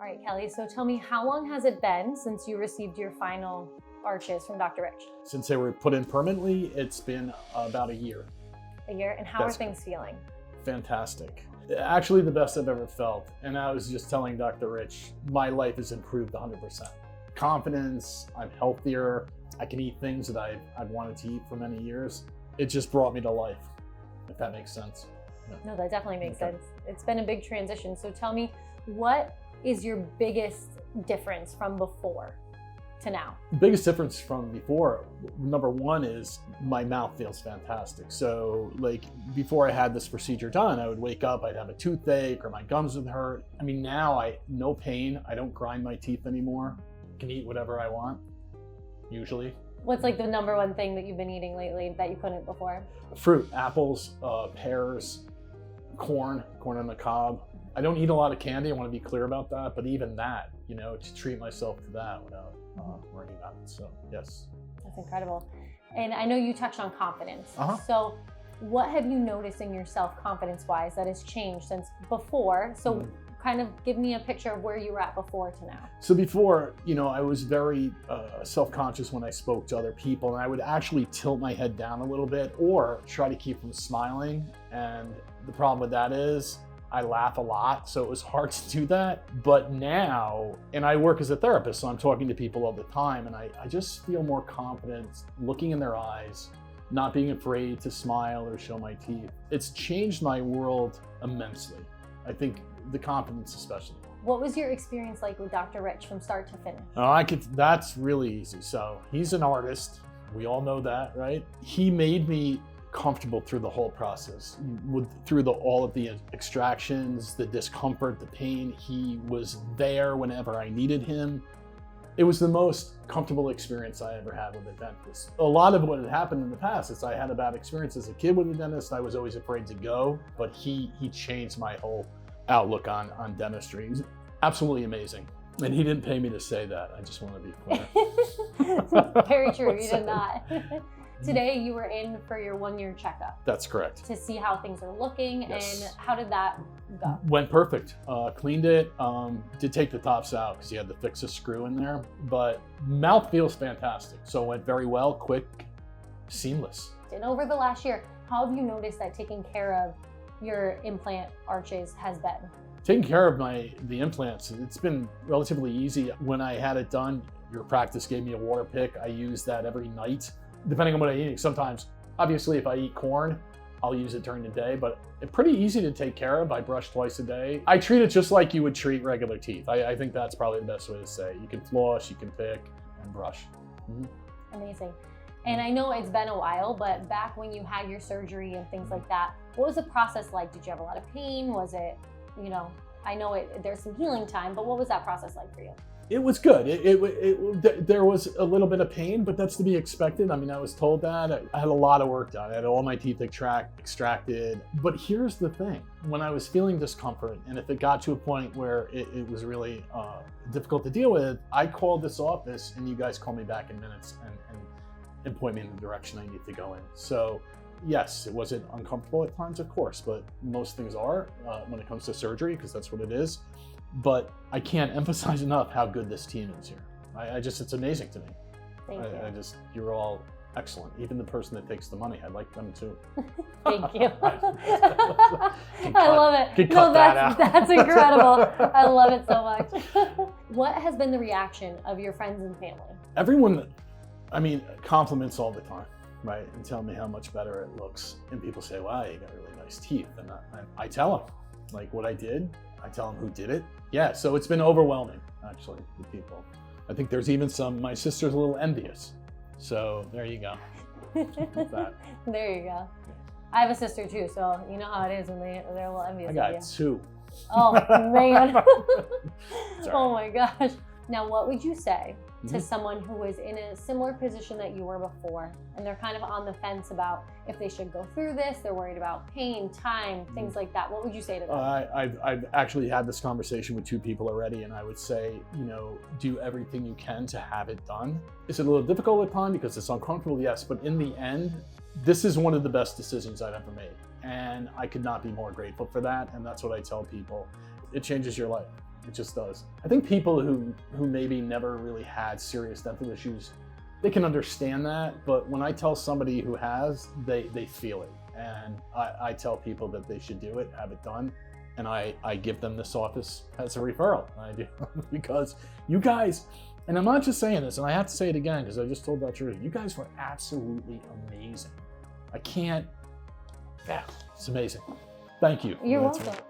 right, Kelly, so tell me, how long has it been since you received your final arches from Dr. Rich? Since they were put in permanently, it's been about a year. A year? And how are things feeling? Fantastic. Actually, the best I've ever felt. And I was just telling Dr. Rich, my life has improved 100%. Confidence, I'm healthier, I can eat things that I've wanted to eat for many years. It just brought me to life, if that makes sense. No, that definitely makes sense. It's been a big transition. So tell me, what is your biggest difference from before to now? The biggest difference from before, number one, is my mouth feels fantastic. So like before I had this procedure done, I would wake up, I'd have a toothache or my gums would hurt. I mean, now no pain. I don't grind my teeth anymore. I can eat whatever I want, usually. What's like the number one thing that you've been eating lately that you couldn't before? Fruit, apples, pears, corn on the cob. I don't eat a lot of candy, I want to be clear about that, but even that, to treat myself to that without worrying about it. So, yes. That's incredible. And I know you touched on confidence. Uh-huh. So what have you noticed in yourself confidence-wise that has changed since before? So kind of give me a picture of where you were at before to now. So before, I was very self-conscious when I spoke to other people, and I would actually tilt my head down a little bit or try to keep from smiling. And the problem with that is I laugh a lot, so it was hard to do that. But now, and I work as a therapist, so I'm talking to people all the time, and I just feel more confident looking in their eyes, not being afraid to smile or show my teeth. It's changed my world immensely. I think the confidence especially. What was your experience like with Dr. Rich from start to finish? That's really easy. So he's an artist. We all know that, right? He made me comfortable through the whole process, through all of the extractions, the discomfort, the pain. He was there whenever I needed him. It was the most comfortable experience I ever had with a dentist. A lot of what had happened in the past is I had a bad experience as a kid with a dentist. I was always afraid to go, but he changed my whole outlook on dentistry. He's absolutely amazing. And he didn't pay me to say that. I just want to be clear. Very true, you did not. Today you were in for your 1-year checkup. That's correct. To see how things are looking. Yes. And how did that go? Went perfect. Cleaned it. Did take the tops out because you had to fix a screw in there. But mouth feels fantastic. So it went very well, quick, seamless. And over the last year, how have you noticed that taking care of your implant arches has been? Taking care of the implants, it's been relatively easy. When I had it done, your practice gave me a water pick. I use that every night, depending on what I'm eating. Sometimes, obviously, if I eat corn, I'll use it during the day, but it's pretty easy to take care of. I brush twice a day. I treat it just like you would treat regular teeth. I think that's probably the best way to say it. You can floss, you can pick, and brush. Amazing. And I know it's been a while, but back when you had your surgery and things like that, what was the process like? Did you have a lot of pain? Was it, I know there's some healing time, but what was that process like for you? It was good. There was a little bit of pain, but that's to be expected. I mean, I was told that. I had a lot of work done. I had all my teeth extracted. But here's the thing. When I was feeling discomfort, and if it got to a point where it was really difficult to deal with, I called this office, and you guys called me back in minutes and point me in the direction I need to go in. So yes, it wasn't uncomfortable at times, of course, but most things are when it comes to surgery, because that's what it is. But I can't emphasize enough how good this team is here. It's amazing to me. Thank you. You're all excellent. Even the person that takes the money, I like them too. Thank you. I love it. Cut that out. That's incredible. I love it so much. What has been the reaction of your friends and family? Everyone, compliments all the time, right? And tell me how much better it looks. And people say, wow, you got really nice teeth. And I tell them, like what I did. I tell them who did it. Yeah, so it's been overwhelming, actually, with people. I think there's even my sister's a little envious. So there you go. There you go. I have a sister too, so you know how it is when they're a little envious of you. I got 2. Oh, man. Oh my gosh. Now, what would you say to someone who is in a similar position that you were before, and they're kind of on the fence about if they should go through this, they're worried about pain, time, things like that? What would you say to them? I've actually had this conversation with 2 people already, and I would say, do everything you can to have it done. Is it a little difficult at times because it's uncomfortable? Yes, but in the end, this is one of the best decisions I've ever made, and I could not be more grateful for that. And that's what I tell people. It changes your life. It just does. I think people who maybe never really had serious dental issues, they can understand that, but when I tell somebody who has, they feel it. And I tell people that they should do it, have it done, and I give them this office as a referral. I do because you guys, and I'm not just saying this, and I have to say it again because I just told that truth. You guys were absolutely amazing. I can't, yeah, it's amazing. Thank you. You're That's welcome.